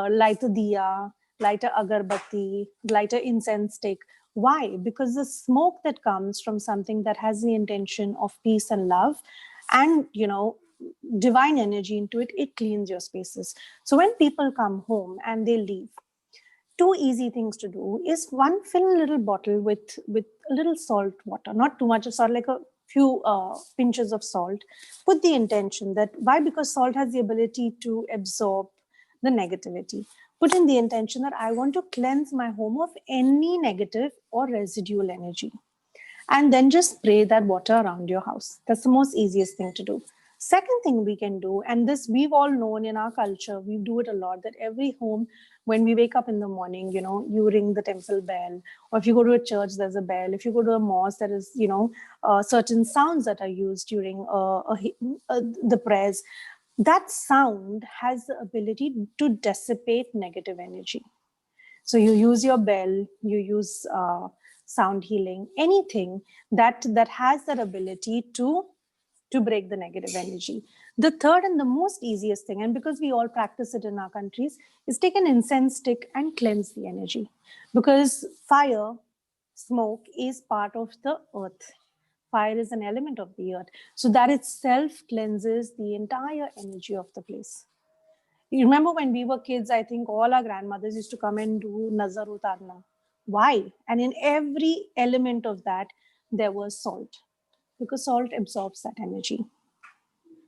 light a diya, light a agarbatti, light a incense stick. Why? Because the smoke that comes from something that has the intention of peace and love, and divine energy into it, it cleans your spaces. So when people come home and they leave, two easy things to do is, one, fill a little bottle with a little salt water, not too much of salt, like a few pinches of salt. Put the intention that, why? Because salt has the ability to absorb the negativity. Put in the intention that I want to cleanse my home of any negative or residual energy, and then just spray that water around your house. That's the most easiest thing to do. Second thing we can do, and this we've all known in our culture, we do it a lot, that every home, when we wake up in the morning, you ring the temple bell, or if you go to a church, there's a bell. If you go to a mosque, there is, certain sounds that are used during the prayers. That sound has the ability to dissipate negative energy. So you use your bell, you use sound healing, anything that has that ability to break the negative energy. The third and the most easiest thing, and because we all practice it in our countries, is take an incense stick and cleanse the energy. Because fire, smoke is part of the earth. Fire is an element of the earth. So that itself cleanses the entire energy of the place. You remember when we were kids, I think all our grandmothers used to come and do Nazar Utarna. Why? And in every element of that, there was salt, because salt absorbs that energy.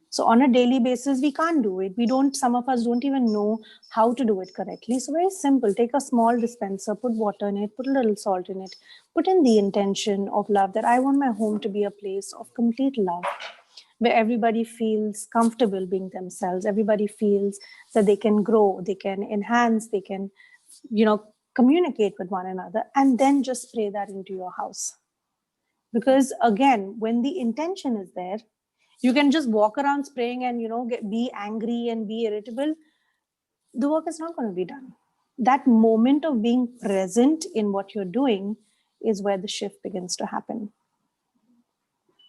So on a daily basis, we can't do it. Some of us don't even know how to do it correctly. So very simple. Take a small dispenser, put water in it, put a little salt in it, put in the intention of love, that I want my home to be a place of complete love, where everybody feels comfortable being themselves. Everybody feels that they can grow, they can enhance, they can, communicate with one another, and then just spray that into your house. Because again, when the intention is there, you can just walk around spraying and be angry and be irritable. The work is not going to be done. That moment of being present in what you're doing is where the shift begins to happen.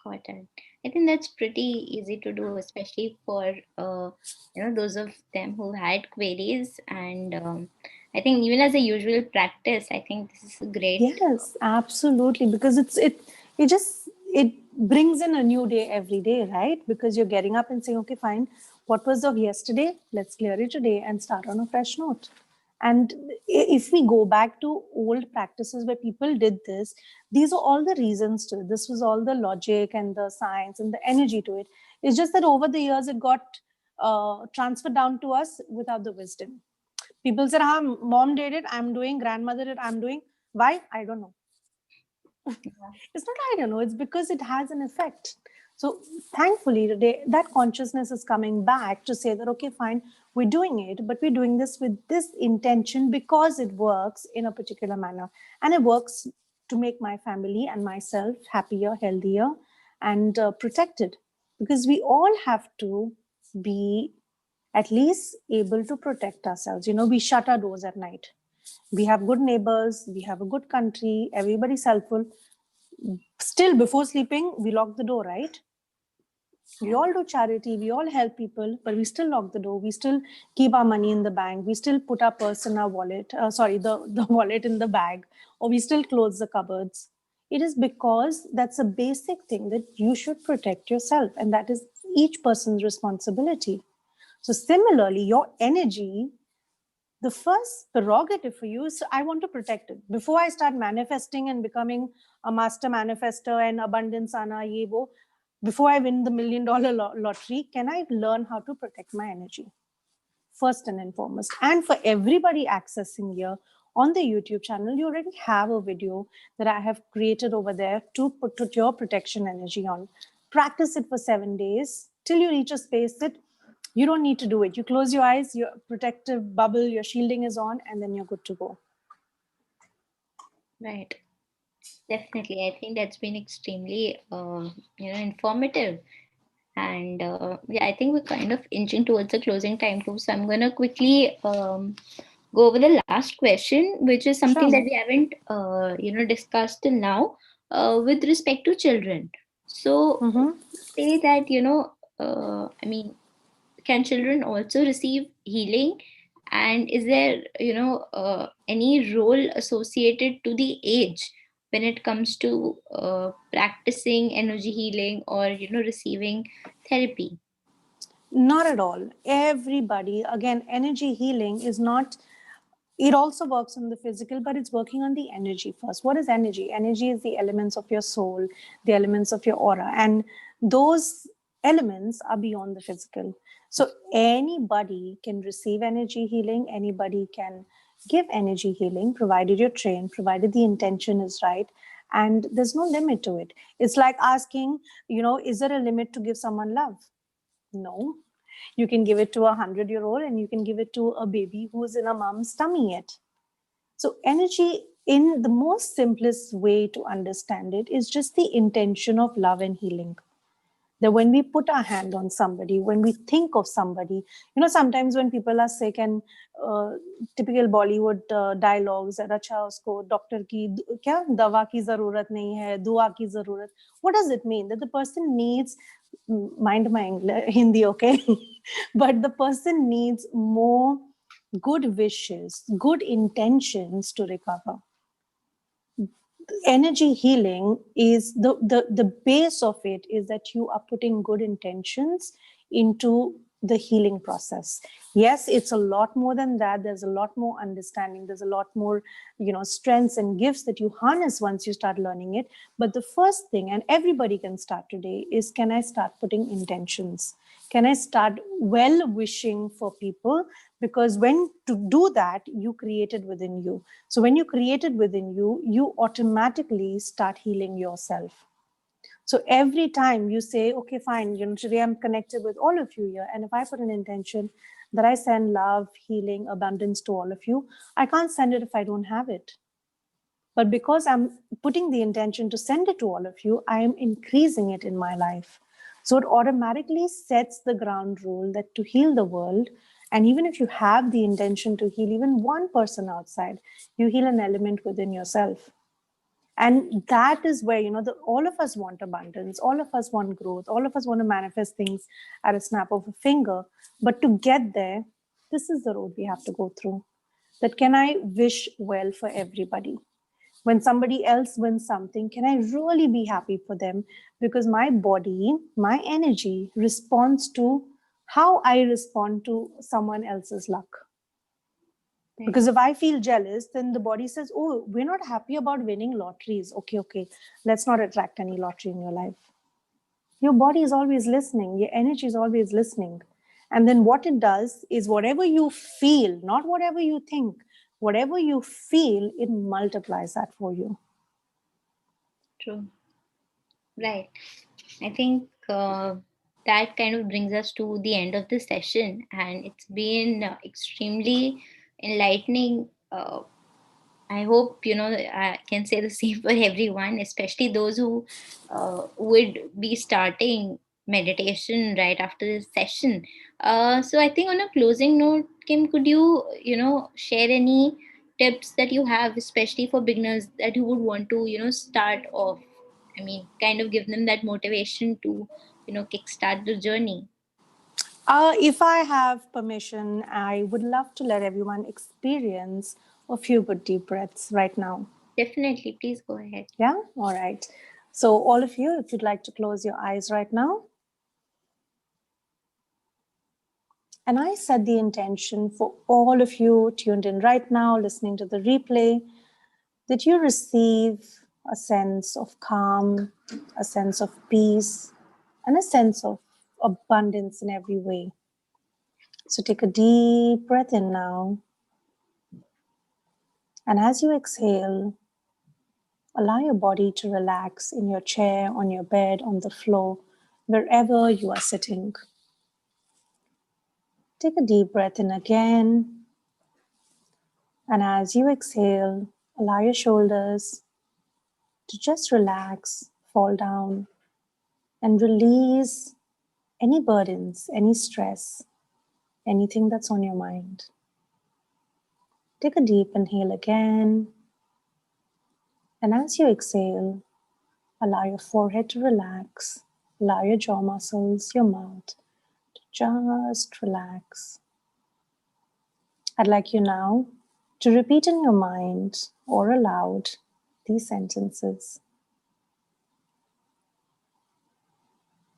Got it. I think that's pretty easy to do, especially for those of them who had queries. And I think even as a usual practice, I think this is a great. Yes, absolutely. Because it brings in a new day every day, right? Because you're getting up and saying, okay, fine, what was of yesterday? Let's clear it today and start on a fresh note. And if we go back to old practices where people did this, these are all the reasons to it. This was all the logic and the science and the energy to it. It's just that over the years, it got transferred down to us without the wisdom. People said, mom did it, I'm doing, grandmother did it, I'm doing. Why? I don't know. Yeah. It's not I don't know, it's because it has an effect. So thankfully today, that consciousness is coming back to say that, okay, fine, we're doing it, but we're doing this with this intention because it works in a particular manner. And it works to make my family and myself happier, healthier, and protected. Because we all have to be at least able to protect ourselves. We shut our doors at night. We have good neighbors, we have a good country, everybody's helpful. Still, before sleeping, we lock the door, right? We all do charity, we all help people, but we still lock the door. We still keep our money in the bank. We still put our purse in our wallet, the wallet in the bag, or we still close the cupboards. It is because that's a basic thing that you should protect yourself, and that is each person's responsibility. So similarly, your energy, the first prerogative for you is, I want to protect it. Before I start manifesting and becoming a master manifester and abundance ana ye wo, before I win the $1 million lottery, can I learn how to protect my energy? First and foremost. And for everybody accessing here, on the YouTube channel, you already have a video that I have created over there to put your protection energy on. Practice it for 7 days till you reach a space that you don't need to do it. You close your eyes, your protective bubble, your shielding is on, and then you're good to go. Right. Definitely. I think that's been extremely, informative. And yeah, I think we're kind of inching towards the closing time too. So I'm going to quickly go over the last question, which is something that Sure. we haven't, discussed till now, with respect to children. So Mm-hmm. say that, I mean, can children also receive healing? And is there, any role associated to the age when it comes to practicing energy healing or, receiving therapy? Not at all. Everybody, again, energy healing is not, it also works on the physical, but it's working on the energy first. What is energy? Energy is the elements of your soul, the elements of your aura, and those elements are beyond the physical. So anybody can receive energy healing, anybody can give energy healing, provided you're trained, provided the intention is right. And there's no limit to it. It's like asking, is there a limit to give someone love? No. You can give it to 100-year-old and you can give it to a baby who's in a mom's tummy yet. So, energy, in the most simplest way to understand it, is just the intention of love and healing. That when we put our hand on somebody, when we think of somebody, sometimes when people are sick and uh, typical Bollywood dialogues, अच्छा उसको doctor की क्या दवा की जरूरत नहीं है, दुआ की जरूरत. What does it mean? That the person needs, mind my Hindi, okay? But the person needs more good wishes, good intentions to recover. Energy healing is the base of it is that you are putting good intentions into the healing process. Yes, it's a lot more than that. There's a lot more understanding. There's a lot more, strengths and gifts that you harness once you start learning it. But the first thing, and everybody can start today, is can I start putting intentions? Can I start well wishing for people? Because when to do that, you create it within you. So when you create it within you, you automatically start healing yourself. So every time you say, okay, fine, today I'm connected with all of you here. And if I put an intention that I send love, healing, abundance to all of you, I can't send it if I don't have it. But because I'm putting the intention to send it to all of you, I am increasing it in my life. So it automatically sets the ground rule that to heal the world, and even if you have the intention to heal even one person outside, you heal an element within yourself. And that is where, all of us want abundance, all of us want growth, all of us want to manifest things at a snap of a finger. But to get there, this is the road we have to go through. That can I wish well for everybody? When somebody else wins something, can I really be happy for them? Because my body, my energy responds to how I respond to someone else's luck. Right. Because if I feel jealous, then the body says, oh, we're not happy about winning lotteries. Okay, let's not attract any lottery in your life. Your body is always listening, your energy is always listening. And then what it does is whatever you feel, not whatever you think, whatever you feel, it multiplies that for you. True. Right. I think that kind of brings us to the end of the session, and it's been extremely enlightening. I hope I can say the same for everyone, especially those who would be starting meditation right after this session. So I think on a closing note, Kim, could you share any tips that you have, especially for beginners that you would want to start off? I mean, kind of give them that motivation to kickstart the journey. If I have permission, I would love to let everyone experience a few good deep breaths right now. Definitely, please go ahead. Yeah? All right. So, all of you, if you'd like to close your eyes right now. And I set the intention for all of you tuned in right now, listening to the replay, that you receive a sense of calm, a sense of peace, and a sense of abundance in every way. So, take a deep breath in now. And as you exhale, allow your body to relax in your chair, on your bed, on the floor, wherever you are sitting. Take a deep breath in again. And as you exhale, allow your shoulders to just relax, fall down, and release any burdens, any stress, anything that's on your mind. Take a deep inhale again. And as you exhale, allow your forehead to relax. Allow your jaw muscles, your mouth to just relax. I'd like you now to repeat in your mind or aloud these sentences.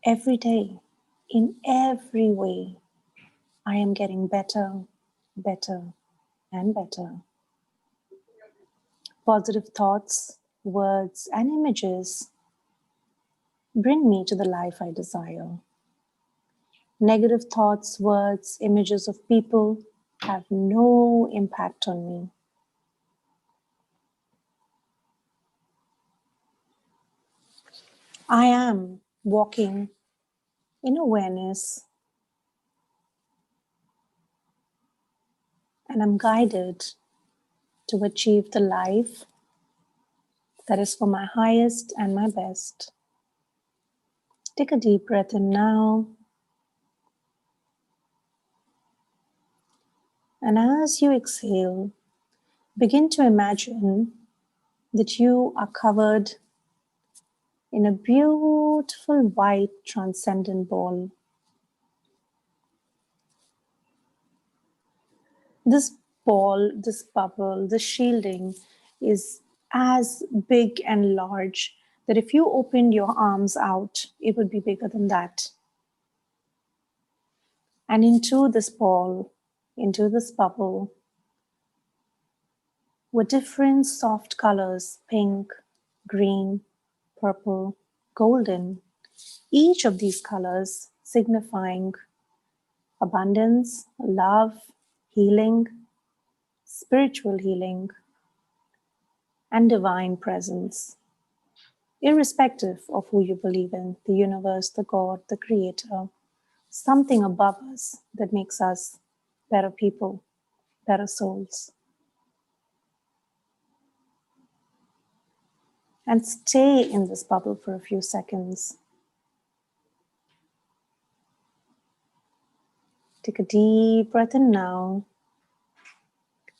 Every day, in every way, I am getting better, better, and better. Positive thoughts, words, and images bring me to the life I desire. Negative thoughts, words, images of people have no impact on me. I am walking in awareness and I'm guided to achieve the life that is for my highest and my best. Take a deep breath in now. And as you exhale, begin to imagine that you are covered in a beautiful white transcendent ball. This ball, this bubble, this shielding is as big and large that if you opened your arms out, it would be bigger than that. And into this ball, into this bubble, were different soft colors: pink, green, purple, golden. Each of these colors signifying abundance, love, healing, spiritual healing, and divine presence. Irrespective of who you believe in, the universe, the God, the creator, something above us that makes us better people, better souls. And stay in this bubble for a few seconds. Take a deep breath in now.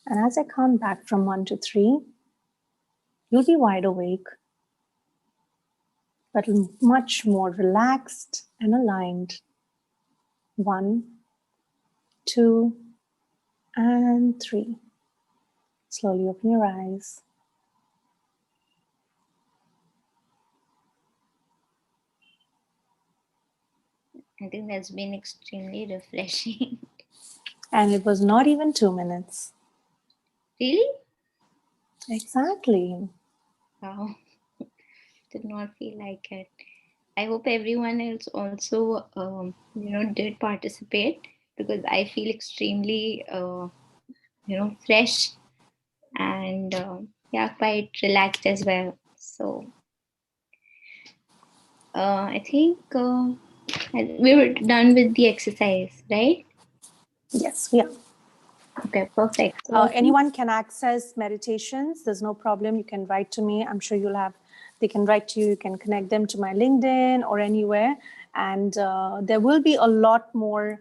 And as I count back from 1 to 3, you'll be wide awake, but much more relaxed and aligned. 1, 2, and 3. Slowly open your eyes. I think that's been extremely refreshing. And it was not even 2 minutes. Really? Exactly. Wow. Did not feel like it. I hope everyone else also, did participate, because I feel extremely, fresh and yeah, quite relaxed as well. So I think we were done with the exercise, right? Yes, we are. Okay, perfect. So I think Anyone can access meditations. There's no problem. You can write to me. I'm sure they can write to you. You can connect them to my LinkedIn or anywhere. And there will be a lot more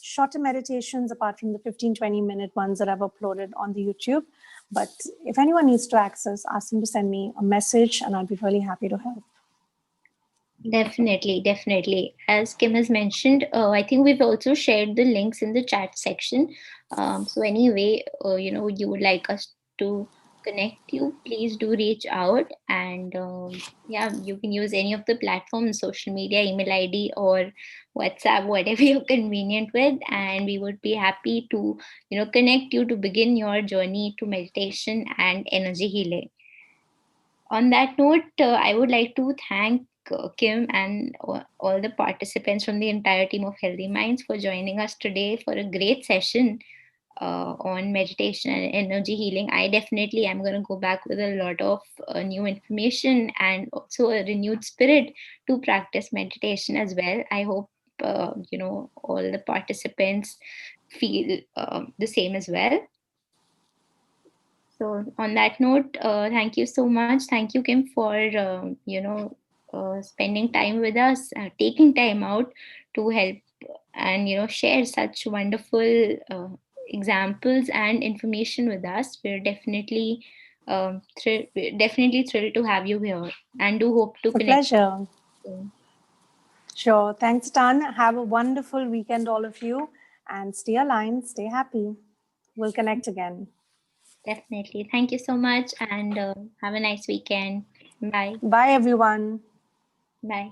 shorter meditations apart from the 15, 20-minute ones that I've uploaded on the YouTube. But if anyone needs to access, ask them to send me a message and I'll be really happy to help. definitely, definitely. As Kim has mentioned, I think we've also shared the links in the chat section. So anyway, you would like us to connect you, please do reach out. And yeah, you can use any of the platforms, social media, email ID, or WhatsApp, whatever you're convenient with. And we would be happy to, connect you to begin your journey to meditation and energy healing. On that note, I would like to thank Kim and all the participants from the entire team of Healthy Minds for joining us today for a great session. on meditation and energy healing, I definitely am going to go back with a lot of new information and also a renewed spirit to practice meditation as well. I hope all the participants feel the same as well. So on that note, thank you so much. Thank you, Kim, for spending time with us, taking time out to help and share such wonderful examples and information with us. We're definitely thrilled to have you here, and do hope to A connect pleasure. soon. Sure. Thanks, Tan. Have a wonderful weekend, all of you, and stay aligned, stay happy. We'll connect again. Definitely. Thank you so much, and have a nice weekend. Bye. Bye, everyone. Bye.